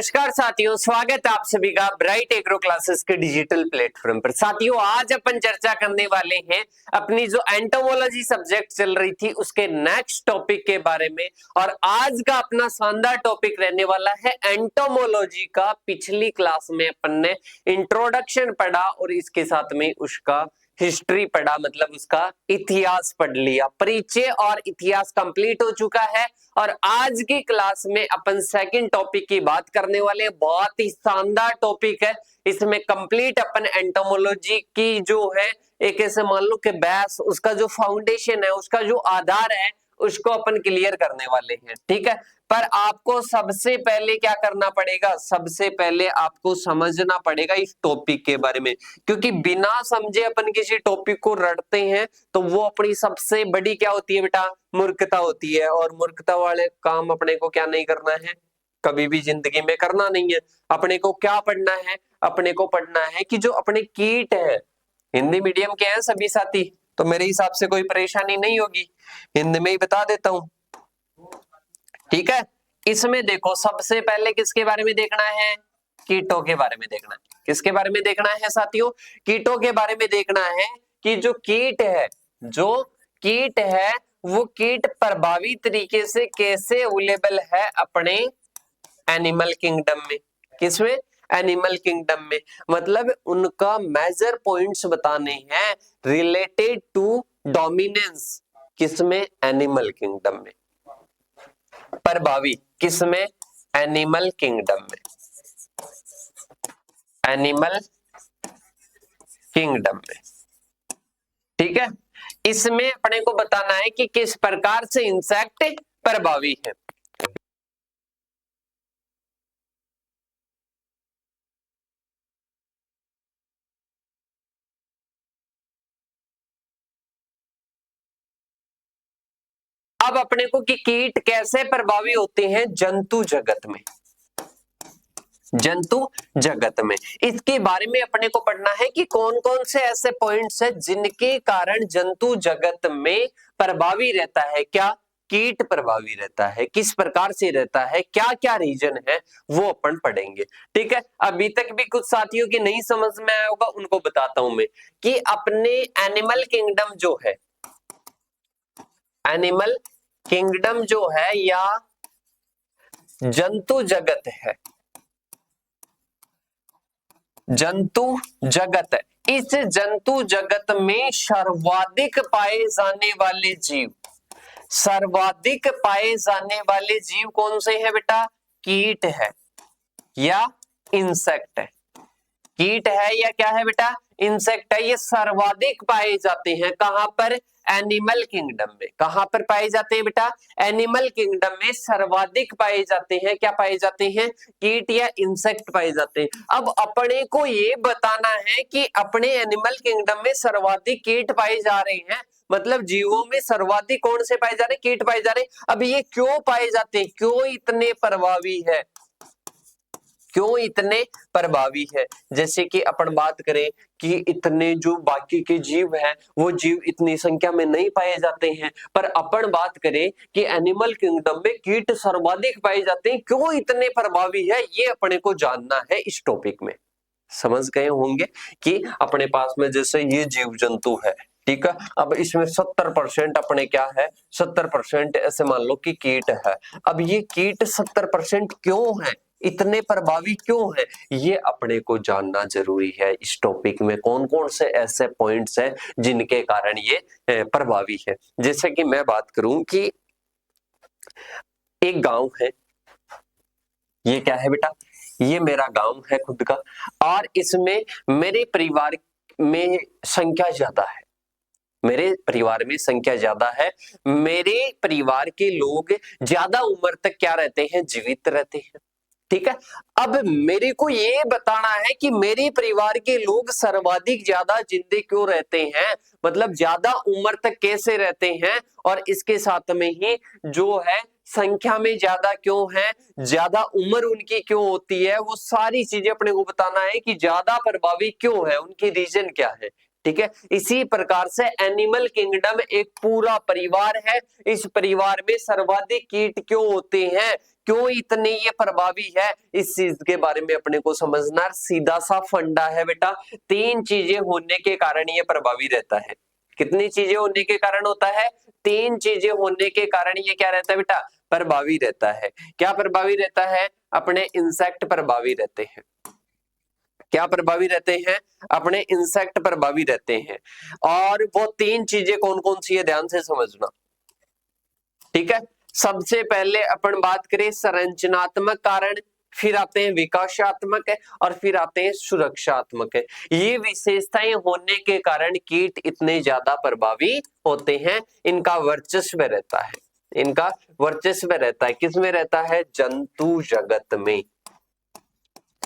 नमस्कार साथियों, स्वागत है आप सभी का ब्राइट एग्रो क्लासेस के डिजिटल प्लेटफॉर्म पर। साथियों, आज अपन चर्चा करने वाले हैं अपनी जो एंटोमोलॉजी सब्जेक्ट चल रही थी उसके नेक्स्ट टॉपिक के बारे में। और आज का अपना शानदार टॉपिक रहने वाला है एंटोमोलॉजी का। पिछली क्लास में अपन ने इंट्रोडक्शन पढ़ा और इसके साथ में उसका हिस्ट्री पढ़ा, मतलब उसका इतिहास पढ़ लिया। परिचय और इतिहास कंप्लीट हो चुका है और आज की क्लास में अपन सेकंड टॉपिक की बात करने वाले हैं। बहुत ही शानदार टॉपिक है। इसमें कंप्लीट अपन एंटोमोलॉजी की जो है एक ऐसे मान लो कि बेस, उसका जो फाउंडेशन है, उसका जो आधार है, उसको अपन क्लियर करने वाले हैं। ठीक है, पर आपको सबसे पहले क्या करना पड़ेगा? सबसे पहले आपको समझना पड़ेगा इस टॉपिक के बारे में, क्योंकि बिना समझे अपन किसी टॉपिक को रटते हैं तो वो अपनी सबसे बड़ी क्या होती है बेटा? मूर्खता होती है। और मूर्खता वाले काम अपने को क्या नहीं करना है, कभी भी जिंदगी में करना नहीं है। अपने को क्या पढ़ना है? अपने को पढ़ना है कि जो अपने कीट है, हिंदी मीडियम के हैं सभी साथी, तो मेरे हिसाब से कोई परेशानी नहीं होगी, हिंदी में ही बता देता हूं। ठीक है, इसमें देखो सबसे पहले किसके बारे में देखना है? कीटों के बारे में देखना है। किसके बारे में देखना है साथियों? कीटों के बारे में देखना है कि जो कीट है, वो कीट प्रभावी तरीके से कैसे अवेलेबल है अपने एनिमल किंगडम में। किसमें? एनिमल किंगडम में। मतलब उनका मेजर पॉइंट्स बताने हैं रिलेटेड टू डोमिनेंस। किसमें? एनिमल किंगडम में। प्रभावी किसमें? एनिमल किंगडम में। एनिमल किंगडम में। ठीक है, इसमें अपने को बताना है कि किस प्रकार से इंसेक्ट प्रभावी है। अब अपने को कि कीट कैसे प्रभावी होते हैं जंतु जगत में। जंतु जगत में इसके बारे में अपने को पढ़ना है कि कौन कौन से ऐसे पॉइंट्स हैं जिनके कारण जंतु जगत में प्रभावी रहता है। क्या? कीट प्रभावी रहता है। किस प्रकार से रहता है, क्या क्या रीजन है, वो अपन पढ़ेंगे। ठीक है, अभी तक भी कुछ साथियों की नहीं समझ में आया होगा, उनको बताता हूं मैं कि अपने एनिमल किंगडम जो है, एनिमल किंगडम जो है या जंतु जगत है, जंतु जगत है, इस जंतु जगत में सर्वाधिक पाए जाने वाले जीव, सर्वाधिक पाए जाने वाले जीव कौन से हैं बेटा? कीट है या इंसेक्ट है। कीट है या क्या है बेटा? इंसेक्ट है। ये सर्वाधिक पाए जाते हैं कहां पर? एनिमल किंगडम में। कहां पर पाए जाते हैं बेटा? एनिमल किंगडम में सर्वाधिक पाए जाते हैं। क्या पाए जाते हैं? कीट या इंसेक्ट पाए जाते हैं। अब अपने को ये बताना है कि अपने एनिमल किंगडम में सर्वाधिक कीट पाए जा रहे हैं, मतलब जीवों में सर्वाधिक कौन से पाए जा रहे हैं? कीट पाए जा रहे हैं। अब ये क्यों पाए जाते हैं, क्यों इतने प्रभावी है, क्यों इतने प्रभावी है? जैसे कि अपन बात करें कि इतने जो बाकी के जीव हैं वो जीव इतनी संख्या में नहीं पाए जाते हैं, पर अपन बात करें कि एनिमल किंगडम में कीट सर्वाधिक पाए जाते हैं, क्यों इतने प्रभावी है, ये अपने को जानना है इस टॉपिक में। समझ गए होंगे कि अपने पास में जैसे ये जीव जंतु है, ठीक है, अब इसमें 70% अपने क्या है? 70% ऐसे मान लो कि कीट है। अब ये कीट 70% क्यों है, इतने प्रभावी क्यों है, ये अपने को जानना जरूरी है। इस टॉपिक में कौन कौन से ऐसे पॉइंट्स हैं जिनके कारण ये प्रभावी है। जैसे कि मैं बात करूं कि एक गांव है, ये क्या है बेटा? ये मेरा गांव है खुद का, और इसमें मेरे परिवार में संख्या ज्यादा है। मेरे परिवार में संख्या ज्यादा है, मेरे परिवार के लोग ज्यादा उम्र तक क्या रहते हैं? जीवित रहते हैं। ठीक है, अब मेरे को ये बताना है कि मेरे परिवार के लोग सर्वाधिक ज्यादा जिंदे क्यों रहते हैं, मतलब ज्यादा उम्र तक कैसे रहते हैं, और इसके साथ में ही जो है संख्या में ज्यादा क्यों है, ज्यादा उम्र उनकी क्यों होती है, वो सारी चीजें अपने को बताना है कि ज्यादा प्रभावी क्यों है, उनकी रीजन क्या है। ठीक है। इसी प्रकार से एनिमल किंगडम एक पूरा परिवार है। इस परिवार में सर्वाधिक कीट क्यों होते हैं, क्यों इतने ये प्रभावी है, इस चीज के बारे में अपने को समझना। सीधा सा फंडा है बेटा, 3 चीजें होने के कारण ये प्रभावी रहता है। कितनी चीजें होने के कारण होता है, 3 चीजें होने के कारण ये क्या रहता है बेटा, प्रभावी रहता है। क्या प्रभावी रहता है, अपने इंसेक्ट प्रभावी रहते हैं। क्या प्रभावी रहते हैं, अपने इंसेक्ट प्रभावी रहते हैं। और वो 3 चीजें कौन कौन सी है, ध्यान से समझना, ठीक है। सबसे पहले अपन बात करें संरचनात्मक कारण, फिर आते हैं विकासात्मक है, और फिर आते हैं सुरक्षात्मक है। ये विशेषताएं होने के कारण कीट इतने ज्यादा प्रभावी होते हैं, इनका वर्चस्व रहता है। इनका वर्चस्व रहता है, किसमें रहता है, जंतु जगत में।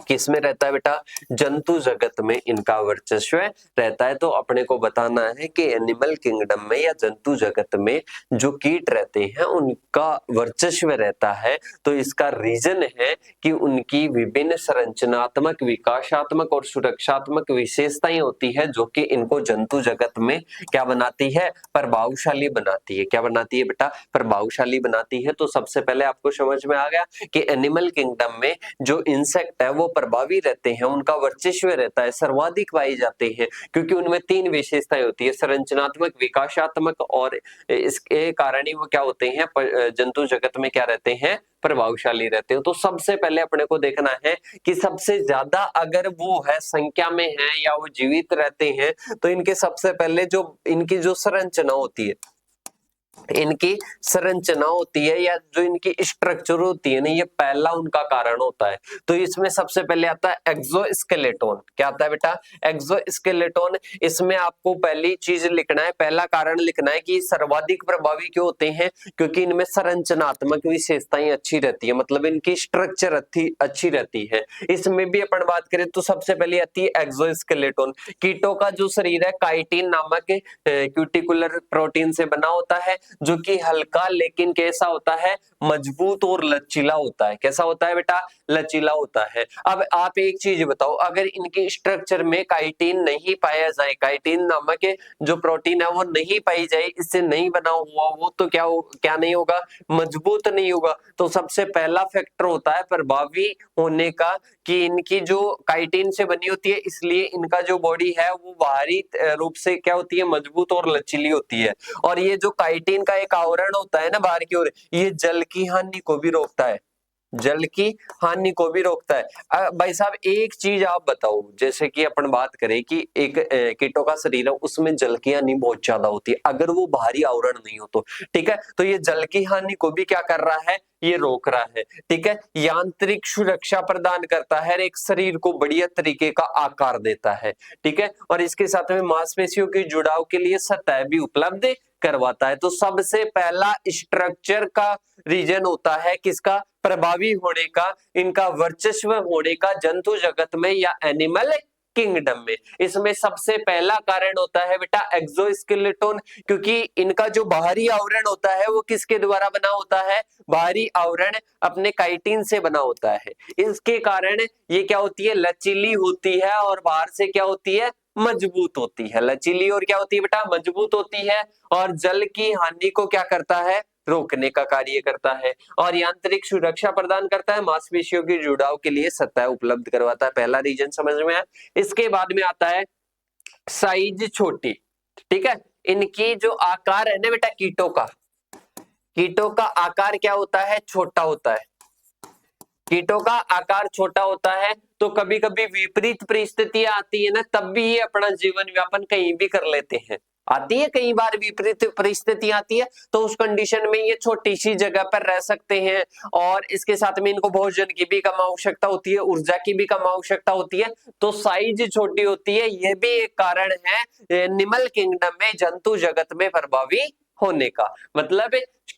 किसमें रहता है बेटा, जंतु जगत में इनका वर्चस्व रहता है। तो अपने को बताना है कि एनिमल किंगडम में या जंतु जगत में जो कीट रहते हैं उनका वर्चस्व रहता है। तो इसका रीजन है कि उनकी विभिन्न संरचनात्मक, विकासात्मक और सुरक्षात्मक विशेषताएं होती है, जो कि इनको जंतु जगत में क्या बनाती है, प्रभावशाली बनाती है। क्या बनाती है बेटा, प्रभावशाली बनाती है। तो सबसे पहले आपको समझ में आ गया कि एनिमल किंगडम में जो इंसेक्ट है वो प्रभावी रहते हैं, उनका वर्चस्व रहता है, सर्वाधिक पाए जाते हैं, क्योंकि उनमें 3 विशेषताएं होती है, संरचनात्मक, विकासात्मक, और इसके कारण ही वो क्या होते हैं, जंतु जगत में क्या रहते हैं, प्रभावशाली रहते हैं। तो सबसे पहले अपने को देखना है कि सबसे ज्यादा अगर वो है संख्या में है या वो जीवित रहते हैं, तो इनके सबसे पहले जो इनकी जो संरचना होती है, इनकी संरचना होती है या जो इनकी स्ट्रक्चर होती है ना, ये पहला उनका कारण होता है। तो इसमें सबसे पहले आता है एक्सोस्केलेटन। क्या आता है बेटा, एक्सोस्केलेटन। इसमें आपको पहली चीज लिखना है, पहला कारण लिखना है कि सर्वाधिक प्रभावी क्यों होते हैं, क्योंकि इनमें संरचनात्मक विशेषताएं अच्छी रहती है, मतलब इनकी स्ट्रक्चर अच्छी रहती है। इसमें भी अपन बात करें तो सबसे पहले आती है एक्सोस्केलेटन। कीटों का जो शरीर है काइटिन नामक क्यूटिकुलर प्रोटीन से बना होता है, जो कि हल्का लेकिन कैसा होता है, मजबूत और लचीला होता है। कैसा होता है बेटा, लचीला होता है। अब आप एक चीज बताओ, अगर इनके स्ट्रक्चर में काइटिन नहीं पाया जाए, काइटिन नामक जो प्रोटीन है वो नहीं पाई जाए, इससे नहीं बना हुआ वो, तो क्या नहीं होगा, मजबूत नहीं होगा। तो सबसे पहला फैक्टर होता है प्रभावी होने का कि इनकी जो काइटिन से बनी होती है, इसलिए इनका जो बॉडी है वो बाहरी रूप से क्या होती है, मजबूत और लचीली होती है। और ये जो काइटिन का एक आवरण होता है ना बाहर की ओर, ये जल की हानि को भी रोकता है, जल की हानि को भी रोकता है। भाई साहब एक चीज आप बताओ, जैसे कि अपन बात करें कि एक कीटों का शरीर है, उसमें जल की हानि बहुत ज्यादा होती है, अगर वो बाहरी आवरण नहीं हो तो, ठीक है। तो ये जल की हानि को भी क्या कर रहा है, ये रोक रहा है, ठीक है। यांत्रिक सुरक्षा प्रदान करता है, एक शरीर को बढ़िया तरीके का आकार देता है, ठीक है। और इसके साथ में मांसपेशियों के जुड़ाव के लिए सतह भी उपलब्ध करवाता है। तो सबसे पहला स्ट्रक्चर का रीजन होता है किसका, प्रभावी होने का, इनका वर्चस्व होने का जंतु जगत में या एनिमल किंगडम में। इसमें सबसे पहला कारण होता है बेटा एक्सोस्केलेटन, क्योंकि इनका जो बाहरी आवरण होता है वो किसके द्वारा बना होता है, बाहरी आवरण अपने काइटिन से बना होता है। इसके कारण ये क्या होती है, लचीली होती है, और बाहर से क्या होती है, मजबूत होती है। लचीली और क्या होती है बेटा, मजबूत होती है, और जल की हानि को क्या करता है, रोकने का कार्य करता है, और यांत्रिक सुरक्षा प्रदान करता है, मांसपेशियों के जुड़ाव के लिए सतह उपलब्ध करवाता है। पहला रीजन समझ में आया। इसके बाद में आता है साइज छोटी, ठीक है। इनकी जो आकार है ना बेटा, कीटों का आकार क्या होता है, छोटा होता है। कीटों का आकार छोटा होता है, तो कभी कभी विपरीत परिस्थितियां आती है ना, तब भी ये अपना जीवन व्यापन कहीं भी कर लेते हैं। आती है कई बार विपरीत परिस्थिति आती है, तो उस कंडीशन में ये छोटी सी जगह पर रह सकते हैं, और इसके साथ में इनको भोजन की भी कम आवश्यकता होती है, ऊर्जा की भी कम आवश्यकता होती है, तो साइज छोटी होती है। यह भी एक कारण है एनिमल किंगडम में जंतु जगत में प्रभावी होने का। मतलब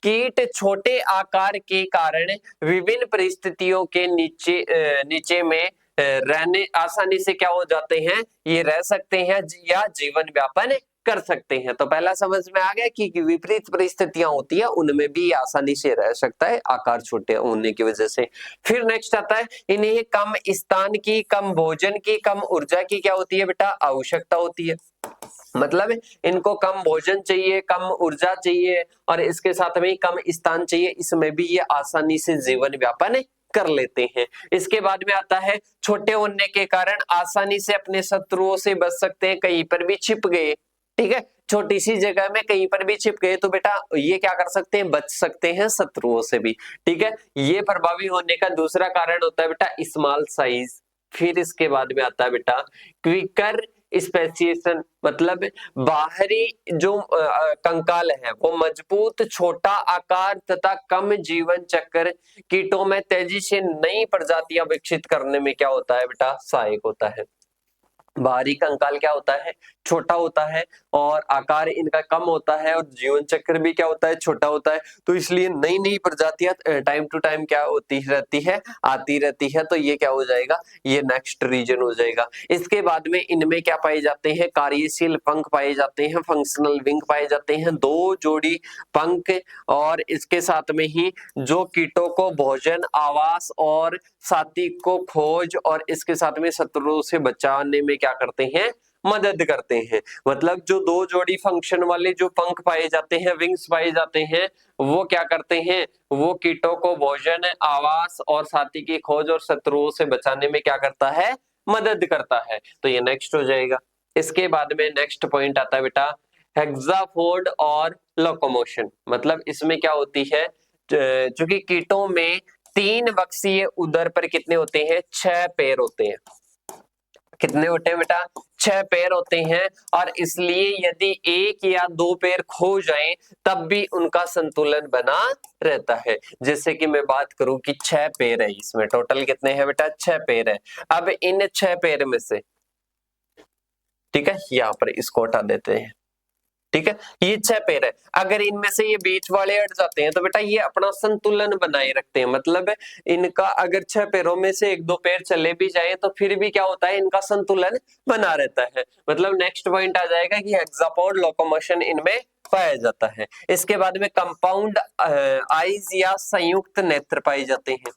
कीट छोटे आकार के कारण विभिन्न परिस्थितियों के नीचे में रहने आसानी से क्या हो जाते हैं, ये रह सकते हैं या जीवन व्यापन कर सकते हैं। तो पहला समझ में आ गया कि विपरीत परिस्थितियां होती है, उनमें भी आसानी से रह सकता है आकार छोटे होने की वजह से। फिर नेक्स्ट आता है, इन्हें कम स्थान की, कम भोजन की, कम ऊर्जा की क्या होती है बेटा, आवश्यकता होती है। मतलब इनको कम भोजन चाहिए, कम ऊर्जा चाहिए और इसके साथ में कम स्थान चाहिए, इसमें भी ये आसानी से जीवन यापन कर लेते हैं। इसके बाद में आता है छोटे होने के कारण आसानी से अपने शत्रुओं से बच सकते हैं, कहीं पर भी छिप गए, ठीक है, छोटी सी जगह में कहीं पर भी छिप गए तो बेटा ये क्या कर सकते हैं, बच सकते हैं शत्रुओं से भी, ठीक है। ये प्रभावी होने का दूसरा कारण होता है बेटा स्मॉल साइज। फिर इसके बाद में आता है बेटा क्विकर स्पेसिएशन, मतलब बाहरी जो कंकाल है वो मजबूत, छोटा आकार तथा कम जीवन चक्र कीटों में तेजी से नई प्रजातियां विकसित करने में क्या होता है बेटा, सहायक होता है। बाहरी कंकाल क्या होता है, छोटा होता है और आकार इनका कम होता है और जीवन चक्र भी क्या होता है, छोटा होता है, तो इसलिए नई नई प्रजातियां टाइम टू टाइम क्या होती रहती है, आती रहती है। तो ये क्या हो जाएगा, ये नेक्स्ट रीजन हो जाएगा। इसके बाद में इनमें क्या पाए जाते हैं, कार्यशील पंख पाए जाते हैं, फंक्शनल विंग पाए जाते हैं, 2 जोड़ी पंख, और इसके साथ में ही जो कीटों को भोजन, आवास और साथी को खोज और इसके साथ में शत्रुओं से बचाने में क्या करते हैं, मदद करते हैं। मतलब जो 2 जोड़ी फंक्शन वाले जो पंख पाए जाते हैं, विंग्स पाए जाते हैं, वो क्या करते हैं, वो कीटों को भोजन, आवास और साथी की खोज और शत्रुओं से बचाने में क्या करता है, मदद करता है। तो ये नेक्स्ट हो जाएगा। इसके बाद में नेक्स्ट पॉइंट आता है बेटा हेक्साफोर्ड और लोकोमोशन, मतलब इसमें क्या होती है, चूंकि कीटों में 3 बक्सीय उदर पर कितने होते हैं, 6 पैर होते हैं। कितने होते हैं बेटा, 6 पैर होते हैं, और इसलिए यदि 1 या 2 पैर खो जाएं तब भी उनका संतुलन बना रहता है। जैसे कि मैं बात करूं कि 6 पैर है, इसमें टोटल कितने हैं बेटा, 6 पैर है। अब इन 6 पैर में से, ठीक है, यहाँ पर इसको हटा देते हैं, ठीक है, ये 6 पैर है, अगर इनमें से ये बीच वाले हट जाते हैं तो बेटा ये अपना संतुलन बनाए रखते हैं। मतलब इनका अगर 6 पैरों में से 1-2 पैर चले भी जाए तो फिर भी क्या होता है, इनका संतुलन बना रहता है। मतलब नेक्स्ट पॉइंट आ जाएगा कि हेक्सापोड लोकोमोशन इनमें पाया जाता है। इसके बाद में कंपाउंड आईज या संयुक्त नेत्र पाए जाते हैं।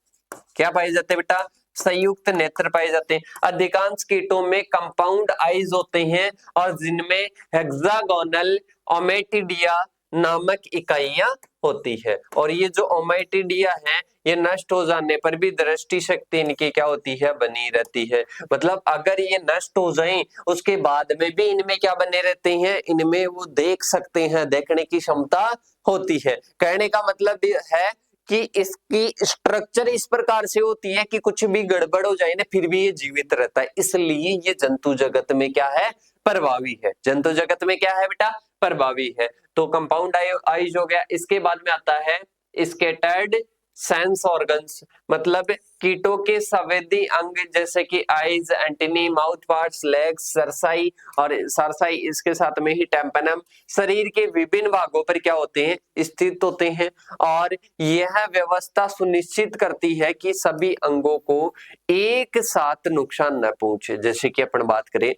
क्या पाए जाते हैं बेटा, संयुक्त नेत्र पाए जाते हैं। अधिकांश कीटों में कंपाउंड आईज होते हैं और जिनमें हेक्सागोनल ओमेटिडिया नामक इकाइयां होती है। और ये जो ओमेटिडिया है ये नष्ट हो जाने पर भी दृष्टि शक्ति इनकी क्या होती है, बनी रहती है। मतलब अगर ये नष्ट हो जाएं उसके बाद में भी इनमें क्या बने रहते हैं, इनमें वो देख सकते हैं, देखने की क्षमता होती है। कहने का मतलब है कि इसकी स्ट्रक्चर इस प्रकार से होती है कि कुछ भी गड़बड़ हो जाए ना फिर भी ये जीवित रहता है, इसलिए ये जंतु जगत में क्या है, प्रभावी है। जंतु जगत में क्या है बेटा, प्रभावी है। तो कंपाउंड आईज हो गया। इसके बाद में आता है स्कैटर्ड सेंस ऑर्गन्स, मतलब कीटों के संवेदी अंग जैसे कि eyes, antennae, mouth parts, legs, cerci और सरसाई, इसके साथ में ही टेम्पनम शरीर के विभिन्न भागों पर क्या होते हैं, स्थित होते हैं। और यह व्यवस्था सुनिश्चित करती है कि सभी अंगों को एक साथ नुकसान न पहुंचे। जैसे कि अपन बात करें,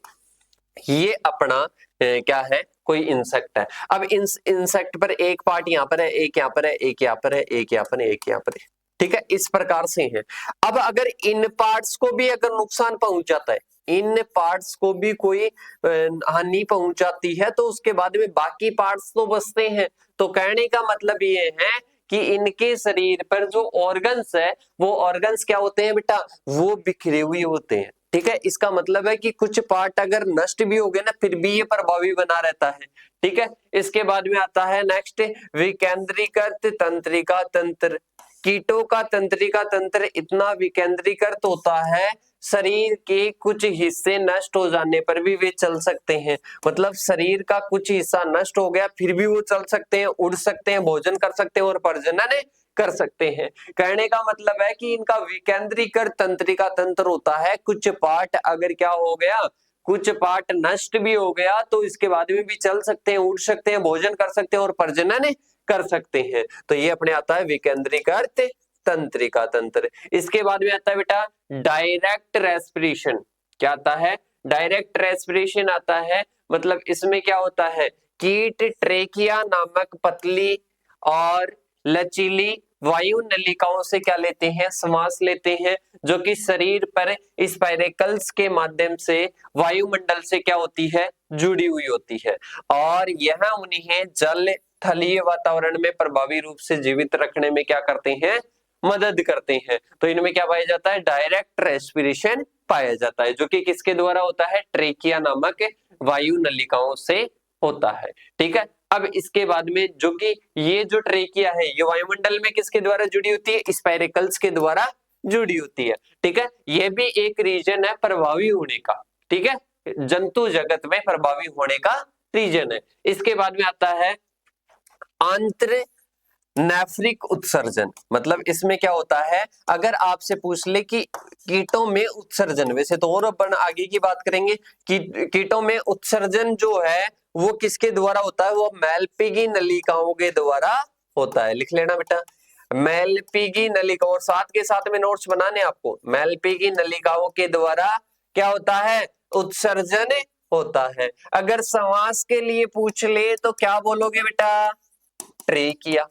ये अपना क्या है, कोई इंसेक्ट है। अब इंसेक्ट पर एक पार्ट यहाँ पर है, एक यहाँ पर है, एक यहाँ पर है, एक यहाँ पर है, एक यहाँ पर है, ठीक है, इस प्रकार से है। अब अगर इन पार्ट्स को भी अगर नुकसान पहुंच जाता है, इन पार्ट्स को भी कोई हानि पहुंच जाती है तो उसके बाद में बाकी पार्ट्स तो बचते हैं। तो कहने का मतलब ये है कि इनके शरीर पर जो ऑर्गन्स है वो ऑर्गन्स क्या होते हैं बेटा, वो बिखरे हुए होते हैं, ठीक है। इसका मतलब है कि कुछ पार्ट अगर नष्ट भी हो गए ना फिर भी ये प्रभावी बना रहता है, ठीक है। इसके बाद में आता है नेक्स्ट विकेंद्रीकृत तंत्रिका तंत्र। कीटों का तंत्रिका तंत्र इतना विकेंद्रीकृत होता है, शरीर के कुछ हिस्से नष्ट हो जाने पर भी वे चल सकते हैं। मतलब शरीर का कुछ हिस्सा नष्ट हो गया फिर भी वो चल सकते हैं, उड़ सकते हैं, भोजन कर सकते हैं और प्रजनन कर सकते हैं। कहने का मतलब है कि इनका विकेंद्रीकृत तंत्रिका तंत्र होता है। कुछ पार्ट अगर क्या हो गया, कुछ पार्ट नष्ट भी हो गया तो इसके बाद में भी चल सकते हैं, उड़ सकते हैं, भोजन कर सकते हैं और प्रजनन कर सकते हैं। तो ये अपने आता है विकेंद्रीकृत तंत्रिका तंत्र। इसके बाद में आता है बेटा डायरेक्ट रेस्पिरेशन। क्या आता है, डायरेक्ट रेस्पिरेशन आता है। मतलब इसमें क्या होता है, कीट ट्रेकिया नामक पतली और लचीली वायु नलिकाओं से क्या लेते हैं, श्वास लेते हैं, जो कि शरीर पर स्पाइरेकल्स के माध्यम से वायुमंडल से क्या होती है, जुड़ी हुई होती है, और यह उन्हें जल थलीय वातावरण में प्रभावी रूप से जीवित रखने में क्या करते हैं, मदद करते हैं। तो इनमें क्या पाया जाता है, डायरेक्ट रेस्पिरेशन पाया जाता है, जो कि किसके द्वारा होता है, ट्रेकिया नामक वायु नलिकाओं से होता है। ठीक है, अब इसके बाद में जो कि ये जो ट्रेकिया है ये वायुमंडल में किसके द्वारा जुड़ी होती है, स्पाइरेकल्स के द्वारा जुड़ी होती है। ठीक है, ये भी एक रीजन है प्रभावी होने का। ठीक है, जंतु जगत में प्रभावी होने का रीजन है। इसके बाद में आता है आंत्र नेफ्रिक उत्सर्जन, मतलब इसमें क्या होता है, अगर आपसे पूछ ले कि कीटों में उत्सर्जन, वैसे तो और अपन आगे की बात करेंगे कि कीटों में उत्सर्जन जो है वो किसके द्वारा होता है, वो मैलपीगी नलिकाओं के द्वारा होता है। लिख लेना बेटा, मैलपीगी नलिकाओं, और साथ के साथ में नोट्स बनाने आपको, मैलपीगी नलिकाओं के द्वारा क्या होता है, उत्सर्जन होता है। अगर श्वास के लिए पूछ ले तो क्या बोलोगे बेटा, ट्रेकिया।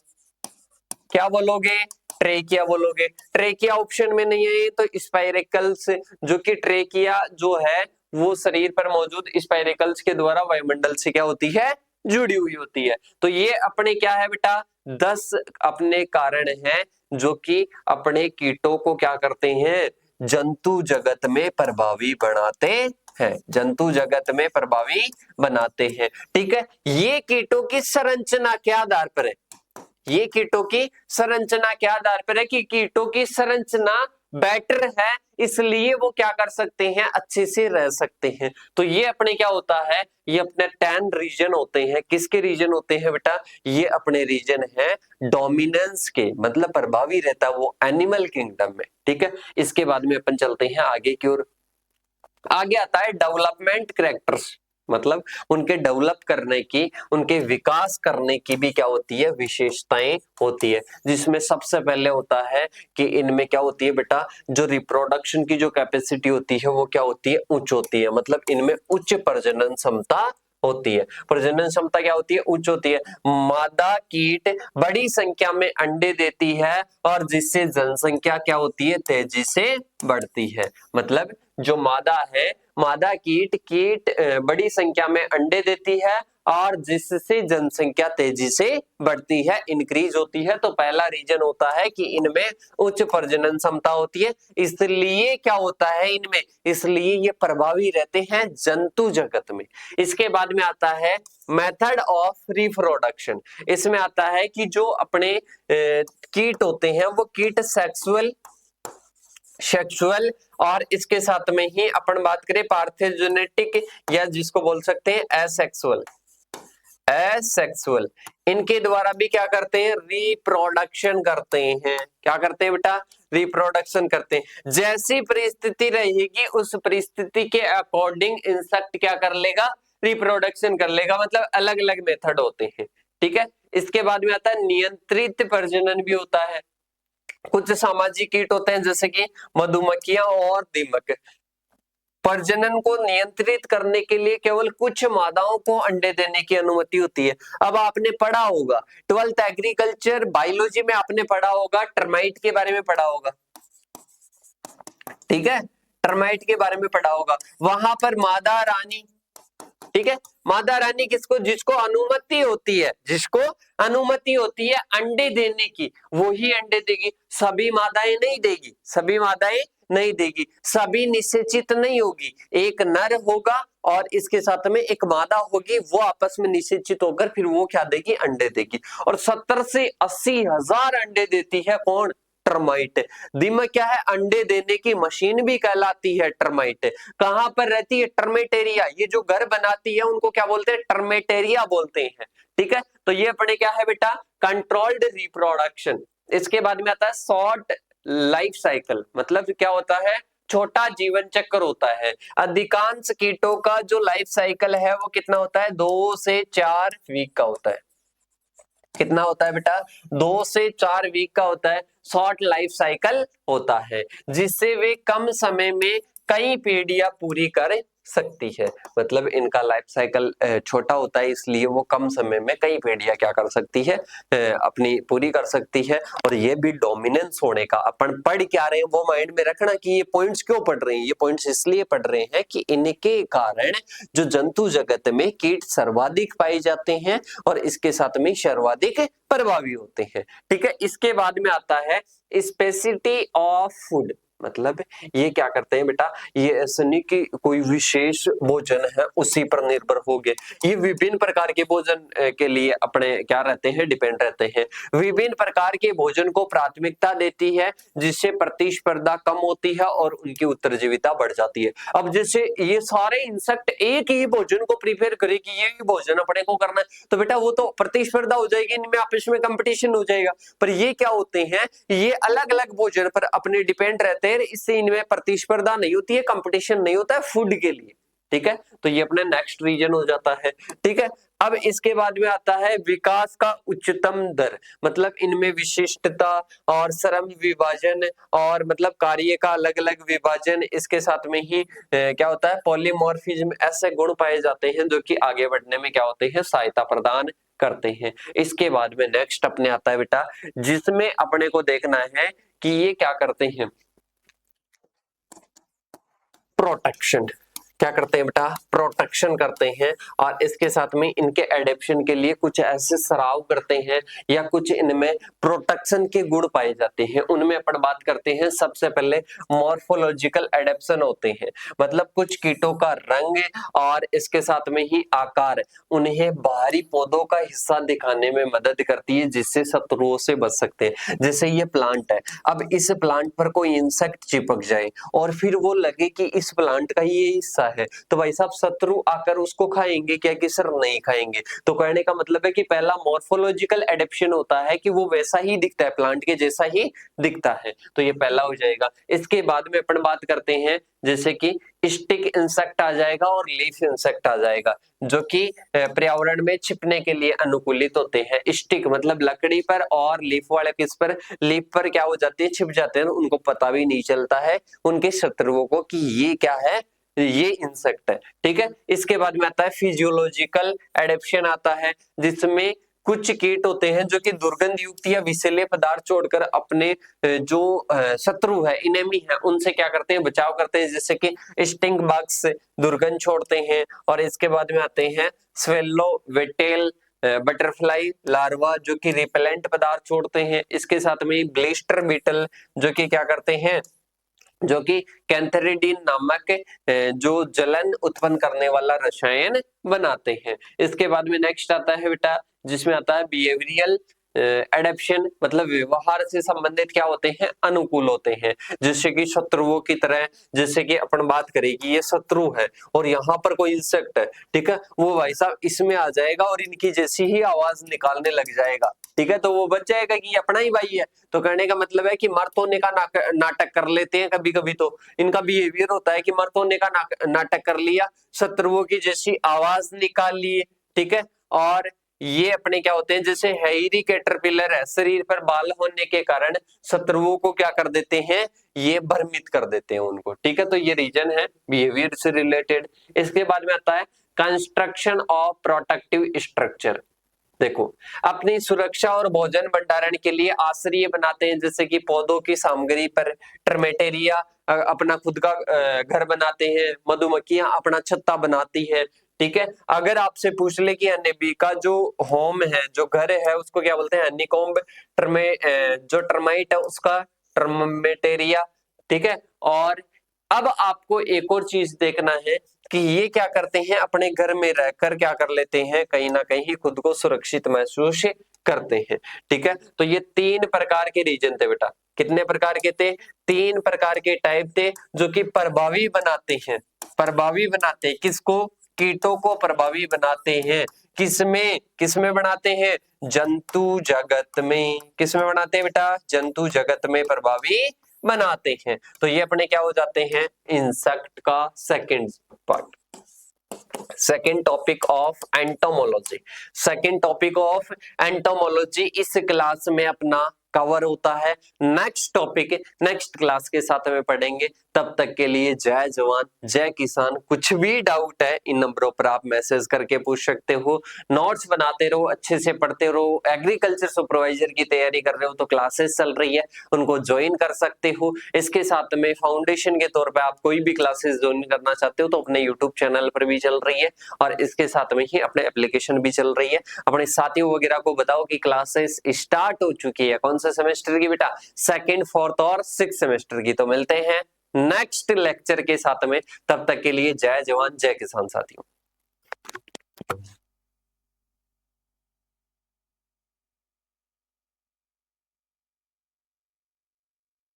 क्या बोलोगे, ट्रेकिया बोलोगे। ट्रेकिया ऑप्शन में नहीं है तो स्पाइरेकल्स, जो कि ट्रेकिया जो है वो शरीर पर मौजूद स्पाइरेकल्स के द्वारा वायुमंडल से क्या होती है, जुड़ी हुई होती है। तो ये अपने क्या है बेटा, 10 अपने कारण हैं जो कि अपने कीटों को क्या करते हैं, जंतु जगत में प्रभावी बनाते हैं, जंतु जगत में प्रभावी बनाते हैं। ठीक है, ये कीटों की संरचना के आधार पर है, ये कीटों की संरचना के आधार पर है कि कीटों की संरचना बेटर है, इसलिए वो क्या कर सकते हैं, अच्छे से रह सकते हैं। तो ये अपने क्या होता है, ये अपने 10 रीजन होते हैं। किसके रीजन होते हैं बेटा, ये अपने रीजन है डोमिनेंस के, मतलब प्रभावी रहता है वो एनिमल किंगडम में। ठीक है, इसके बाद में अपन चलते हैं आगे की ओर। आगे आता है डेवलपमेंट कैरेक्टर्स, मतलब उनके डेवलप करने की, उनके विकास करने की भी क्या होती है, विशेषताएं होती है। जिसमें सबसे पहले होता है कि इनमें क्या होती है बेटा, जो रिप्रोडक्शन की जो कैपेसिटी होती है वो क्या होती है, उच्च होती है, मतलब इनमें उच्च प्रजनन क्षमता होती है। प्रजनन क्षमता क्या होती है, उच्च होती है। मादा कीट बड़ी संख्या में अंडे देती है और जिससे जनसंख्या क्या होती है, तेजी से बढ़ती है। मतलब जो मादा है, मादा कीट बड़ी संख्या में अंडे देती है और जिससे जनसंख्या तेजी से बढ़ती है, इंक्रीज होती है। तो पहला रीजन होता है कि इनमें उच्च प्रजनन क्षमता होती है, इसलिए क्या होता है इनमें, इसलिए ये प्रभावी रहते हैं जंतु जगत में। इसके बाद में आता है मेथड ऑफ रिप्रोडक्शन। इसमें आता है कि जो अपने कीट होते हैं वो कीट सेक्सुअल और इसके साथ में ही अपन बात करें पार्थेजेनेटिक, या जिसको बोल सकते हैं एसेक्सुअल। एसेक्सुअल इनके द्वारा भी क्या करते हैं, रिप्रोडक्शन करते हैं। क्या करते हैं बेटा, रिप्रोडक्शन करते हैं। जैसी परिस्थिति रहेगी उस परिस्थिति के अकॉर्डिंग इंसेक्ट क्या कर लेगा, रिप्रोडक्शन कर लेगा, मतलब अलग अलग मेथड होते हैं। ठीक है, इसके बाद में आता है नियंत्रित प्रजनन भी होता है। कुछ सामाजिक कीट होते हैं जैसे कि मधुमक्खियां और दीमक, प्रजनन को नियंत्रित करने के लिए केवल कुछ मादाओं को अंडे देने की अनुमति होती है। अब आपने पढ़ा होगा 12th एग्रीकल्चर बायोलॉजी में, आपने पढ़ा होगा टर्माइट के बारे में पढ़ा होगा। ठीक है, टर्माइट के बारे में पढ़ा होगा, वहां पर मादा रानी, ठीक है, मादा रानी किसको, जिसको अनुमति होती है, जिसको अनुमति होती है अंडे देने की, वो ही अंडे देगी। सभी मादाएं नहीं देगी, सभी मादाएं नहीं देगी, सभी निषेचित नहीं होगी। एक नर होगा और इसके साथ में एक मादा होगी, वो आपस में निषेचित होकर फिर वो क्या देगी, अंडे देगी। और 70 से 80 हजार अंडे देती है कौन, टर्माइट। दीमक क्या है, अंडे देने की मशीन भी कहलाती है टर्माइट। कहां पर रहती है, टर्मेटेरिया, ये जो घर बनाती है उनको क्या बोलते हैं, टर्मेटेरिया बोलते हैं। ठीक है, तो ये अपने क्या है बेटा, कंट्रोल्ड रिप्रोडक्शन। इसके बाद में आता है शॉर्ट लाइफ साइकिल, मतलब क्या होता है, छोटा जीवन चक्र होता है। अधिकांश कीटों का जो लाइफ साइकिल है वो कितना होता है, 2 से 4 वीक का होता है। कितना होता है बेटा, 2 से 4 वीक का होता है, शॉर्ट लाइफ साइकिल होता है, जिससे वे कम समय में कई पीढ़ियां पूरी कर सकती है। मतलब इनका लाइफ साइकिल छोटा होता है, इसलिए वो कम समय में कई पीढ़ियां क्या कर सकती है, अपनी पूरी कर सकती है। और ये भी डोमिनेंस होने का, अपन पढ़ क्या रहे हैं वो माइंड में रखना कि ये पॉइंट्स क्यों पढ़ रहे हैं। ये पॉइंट्स इसलिए पढ़ रहे हैं कि इनके कारण जो जंतु जगत में कीट सर्वाधिक पाए जाते हैं और इसके साथ में सर्वाधिक प्रभावी होते हैं। ठीक है, इसके बाद में आता है स्पेसिटी ऑफ फूड। मतलब ये क्या करते हैं बेटा, ये ऐसा नहीं कि कोई विशेष भोजन है उसी पर निर्भर हो गए, ये विभिन्न प्रकार के भोजन के लिए अपने क्या रहते हैं, डिपेंड रहते हैं। विभिन्न प्रकार के भोजन को प्राथमिकता देती है जिससे प्रतिस्पर्धा कम होती है और उनकी उत्तरजीविता बढ़ जाती है। अब जैसे ये सारे इंसेक्ट एक ही भोजन को प्रीफर करे कि ये भोजन अपने को करना है, तो बेटा वो तो प्रतिस्पर्धा हो जाएगी, इनमें आपस में कंपटीशन हो जाएगा। पर ये क्या होते हैं, ये अलग अलग भोजन पर अपने डिपेंड रहते हैं, इससे इनमें प्रतिस्पर्धा नहीं होती है, कंपटीशन नहीं होता है फूड के लिए। ठीक है, तो ये अपना नेक्स्ट रीजन हो जाता है। ठीक है, अब इसके बाद में आता है विकास का उच्चतम दर। मतलब इनमें विशिष्टता और श्रम विभाजन और मतलब कार्य का अलग अलग विभाजन, इसके साथ में ही क्या होता है, पॉलीमॉर्फिज्म, ऐसे गुण पाए जाते हैं जो कि आगे बढ़ने में क्या होते हैं, सहायता प्रदान करते हैं। इसके बाद में नेक्स्ट अपने आता है बेटा, जिसमें अपने को देखना है कि ये क्या करते हैं, प्रोटेक्शन। क्या करते हैं बेटा, प्रोटेक्शन करते हैं। और इसके साथ में इनके एडेप्शन के लिए कुछ ऐसे स्राव करते हैं या कुछ इनमें प्रोटेक्शन के गुण पाए जाते हैं। उनमें अपन बात करते हैं, सबसे पहले मॉर्फोलॉजिकल एडेप्शन होते हैं। मतलब कुछ कीटों का रंग और इसके साथ में ही आकार उन्हें बाहरी पौधों का हिस्सा दिखाने में मदद करती है, जिससे शत्रुओं से बच सकते हैं। जैसे ये प्लांट है, अब इस प्लांट पर कोई इंसेक्ट चिपक जाए और फिर वो लगे कि इस प्लांट का ये हिस्सा है, तो भाई साहब शत्रु आकर उसको खाएंगे क्या, कि सर नहीं खाएंगे। तो कहने का मतलब है कि पहला मॉर्फोलॉजिकल एडेप्शन होता है कि वो वैसा ही दिखता है, प्लांट के जैसा ही दिखता है, तो ये पहला हो जाएगा। इसके बाद में अपन बात करते हैं जैसे कि स्टिक इंसेक्ट आ जाएगा और लीफ इंसेक्ट आ जाएगा, जो कि पर्यावरण में छिपने के लिए अनुकूलित होते हैं। स्टिक मतलब लकड़ी पर और लीफ वाले किस पर, लीफ पर क्या हो जाते हैं, छिप जाते हैं, उनको पता भी नहीं चलता है उनके शत्रुओं को कि ये क्या है, ये इंसेक्ट है। ठीक है, इसके बाद में आता है फिजियोलॉजिकल एडेप्शन आता है, जिसमें कुछ कीट होते हैं जो कि दुर्गंध युक्त या विषैले पदार्थ छोड़कर अपने जो शत्रु है, इनेमी है, उनसे क्या करते हैं, बचाव करते हैं। जैसे कि स्टिंग बग्स दुर्गंध छोड़ते हैं। और इसके बाद में आते हैं स्वेल्लो वेटेल बटरफ्लाई लार्वा, जो कि रिपेलेंट पदार्थ छोड़ते हैं। इसके साथ में ग्लिस्टर बीटल, जो कि क्या करते हैं, जो कि कैंथेरिडीन नामक जो जलन उत्पन्न करने वाला रसायन बनाते हैं। इसके बाद में नेक्स्ट आता है बेटा, जिसमें आता है बिहेवियरल एडेप्शन। मतलब व्यवहार से संबंधित क्या होते हैं, अनुकूल होते हैं। जैसे कि शत्रुओं की तरह, जैसे कि अपन बात करें कि ये शत्रु है और यहाँ पर कोई इंसेक्ट है, ठीक है, वो भाई साहब इसमें आ जाएगा और इनकी जैसी ही आवाज निकालने लग जाएगा, ठीक है, तो वो बच जाएगा कि अपना ही भाई है। तो कहने का मतलब है कि मर्द होने का नाटक कर लेते हैं कभी कभी, तो इनका बिहेवियर होता है कि मर्द होने का नाटक कर लिया, शत्रुओं की जैसी आवाज निकाल लिए, ठीक है। और ये अपने क्या होते हैं, जैसे हेयरी कैटरपिलर है, शरीर पर बाल होने के कारण शत्रुओं को क्या कर देते हैं, ये भ्रमित कर देते हैं उनको, ठीक है। तो ये रीजन है बिहेवियर से रिलेटेड। इसके बाद में आता है कंस्ट्रक्शन ऑफ प्रोटेक्टिव स्ट्रक्चर। देखो, अपनी सुरक्षा और भोजन भंडारण के लिए आश्रय बनाते हैं, जैसे कि पौधों की सामग्री पर टर्मेटेरिया अपना खुद का घर बनाते हैं, मधुमक्खियां अपना छत्ता बनाती है, ठीक है। अगर आपसे पूछ ले कि हनीबी का जो होम है, जो घर है, उसको क्या बोलते हैं, हनीकॉम्ब। जो टर्माइट है उसका टर्मेटेरिया, ठीक है। और अब आपको एक और चीज देखना है कि ये क्या करते हैं, अपने घर में रहकर क्या कर लेते हैं, कहीं ना कहीं खुद को सुरक्षित महसूस करते हैं, ठीक है। तो ये 3 प्रकार के रीजन थे बेटा। कितने प्रकार के थे, 3 प्रकार के टाइप थे, जो कि प्रभावी बनाते हैं। प्रभावी बनाते हैं किसको, कीटों को प्रभावी बनाते हैं। किसमें किसमें बनाते हैं, जंतु जगत में। किसमें बनाते हैं बेटा, जंतु जगत में प्रभावी बनाते हैं। तो ये अपने क्या हो जाते हैं, इंसेक्ट का second part. Second topic of entomology. Second topic of entomology इस क्लास में अपना कवर होता है। नेक्स्ट टॉपिक नेक्स्ट क्लास के साथ में पढ़ेंगे। तब तक के लिए जय जवान जय किसान। कुछ भी डाउट है इन नंबरों पर आप मैसेज करके पूछ सकते हो। नोट्स बनाते रहो, अच्छे से पढ़ते रहो। एग्रीकल्चर सुपरवाइजर की तैयारी कर रहे हो तो क्लासेस चल रही है, उनको ज्वाइन कर सकते हो। इसके साथ में फाउंडेशन के तौर पे आप कोई भी क्लासेस ज्वाइन करना चाहते हो तो अपने यूट्यूब चैनल पर भी चल रही है और इसके साथ में ही अपने एप्लीकेशन भी चल रही है। अपने साथियों वगैरह को बताओ कि क्लासेस स्टार्ट हो चुकी है। कौन सा सेमेस्टर की बेटा? सेकंड, फोर्थ और सिक्स सेमेस्टर की। तो मिलते हैं नेक्स्ट लेक्चर के साथ में, तब तक के लिए जय जवान जय किसान साथियों।